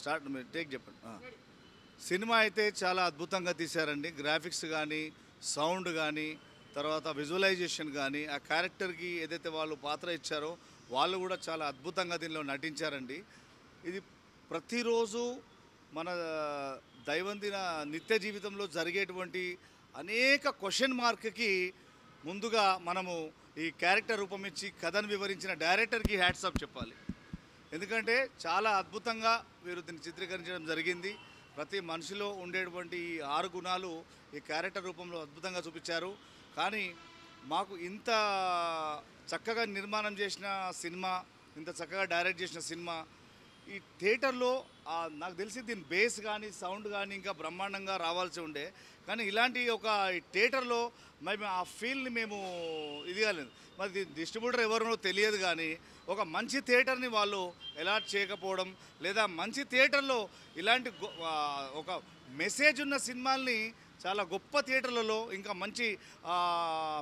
Start మీరు take చెప్పండి. Cinema అయితే చాలా అద్భుతంగా తీశారండి. గ్రాఫిక్స్ కానీ, సౌండ్ కానీ, తర్వాత విజువలైజేషన్ కానీ, ఆ క్యారెక్టర్కి ఏదైతే వాళ్ళు పాత్ర ఇచ్చారో వాళ్ళు కూడా చాలా అద్భుతంగా దీనిలో నటించారండి. ఇది ప్రతిరోజు మన దైనందిన నిత్య జీవితంలో జరిగేటువంటి అనేక క్వశ్చన్ మార్క్కి ముందుగా మనము ఈ క్యారెక్టర్ రూపం ఇచ్చి కథను వివరించిన డైరెక్టర్కి హ్యాట్స్ ఆఫ్ చెప్పాలి. ఎందుకంటే చాలా అద్భుతంగా వీరు దీన్ని చిత్రీకరించడం జరిగింది. ప్రతి మనిషిలో ఉండేటువంటి ఈ 6 గుణాలు ఈ క్యారెక్టర్ రూపంలో అద్భుతంగా చూపించారు. కానీ మాకు ఇంత చక్కగా నిర్మాణం చేసిన సినిమా, ఇంత చక్కగా డైరెక్ట్ చేసిన సినిమా ఈ థియేటర్లో నాకు తెలిసి దీని బేస్ కానీ సౌండ్ కానీ ఇంకా బ్రహ్మాండంగా రావాల్సి ఉండే. కానీ ఇలాంటి ఒక థియేటర్లో మేము ఆ ఫీల్ని మేము ఇది కాలేదు. మరి డిస్ట్రిబ్యూటర్ ఎవరినో తెలియదు, కానీ ఒక మంచి థియేటర్ని వాళ్ళు అలాట్ చేయకపోవడం, లేదా మంచి థియేటర్లో ఇలాంటి ఒక మెసేజ్ ఉన్న సినిమాల్ని చాలా గొప్ప థియేటర్లలో ఇంకా మంచి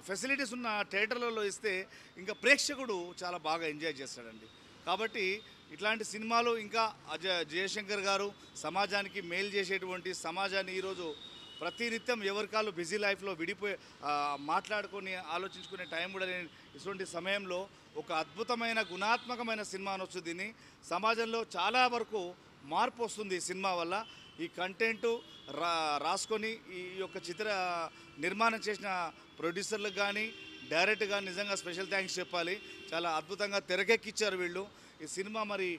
ఫెసిలిటీస్ ఉన్న థియేటర్లలో ఇస్తే ఇంకా ప్రేక్షకుడు చాలా బాగా ఎంజాయ్ చేస్తాడండి. కాబట్టి ఇట్లాంటి సినిమాలు ఇంకా జయశంకర్ గారు సమాజానికి మేలు చేసేటువంటి, సమాజాన్ని ఈరోజు ప్రతినిత్యం ఎవరికాళ్ళు బిజీ లైఫ్లో విడిపోయి మాట్లాడుకొని ఆలోచించుకునే టైం కూడా లేని ఇటువంటి సమయంలో ఒక అద్భుతమైన గుణాత్మకమైన సినిమా అనొచ్చు. దీన్ని సమాజంలో చాలా వరకు మార్పు వస్తుంది ఈ సినిమా వల్ల. ఈ కంటెంటు రాసుకొని ఈ యొక్క చిత్ర నిర్మాణం చేసిన ప్రొడ్యూసర్లకు కానీ డైరెక్టర్ కానీ నిజంగా స్పెషల్ థ్యాంక్స్ చెప్పాలి. చాలా అద్భుతంగా తెరకెక్కించారు వీళ్ళు. ఈ సినిమా మరి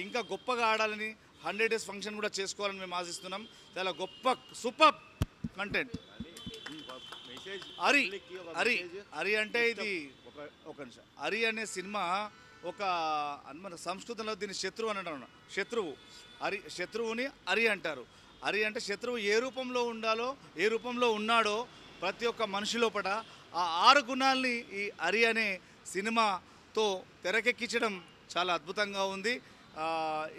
ఇంకా గొప్పగా ఆడాలని 100 days ఫంక్షన్ కూడా చేసుకోవాలని మేము ఆశిస్తున్నాం. చాలా గొప్ప సూపర్ కంటెంట్. అరి అంటే ఇది ఒక నిమిషం. అరి అనే సినిమా ఒక మన సంస్కృతంలో దీన్ని శత్రువు అని అంటారు. శత్రువుని అరి అంటారు. అరి అంటే శత్రువు ఏ రూపంలో ఉండాలో, ఏ రూపంలో ఉన్నాడో ప్రతి ఒక్క మనిషి లోపల ఆ 6 గుణాలని ఈ అరి అనే సినిమాతో తెరకెక్కించడం చాలా అద్భుతంగా ఉంది.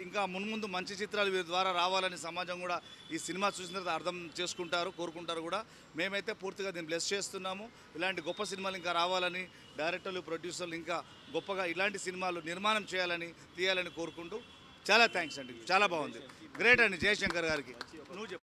ఇంకా మున్ముందు మంచి చిత్రాలు వీరి ద్వారా రావాలని సమాజం కూడా ఈ సినిమా చూసిన తర్వాత అర్థం చేసుకుంటారు, కోరుకుంటారు కూడా. మేమైతే పూర్తిగా దీన్ని బ్లెస్ చేస్తున్నాము. ఇలాంటి గొప్ప సినిమాలు ఇంకా రావాలని, డైరెక్టర్లు ప్రొడ్యూసర్లు ఇంకా గొప్పగా ఇలాంటి సినిమాలు నిర్మాణం చేయాలని, తీయాలని కోరుకుంటూ చాలా థ్యాంక్స్ అండి. చాలా బాగుంది. గ్రేట్ అండి జయశంకర్ గారికి. నువ్వు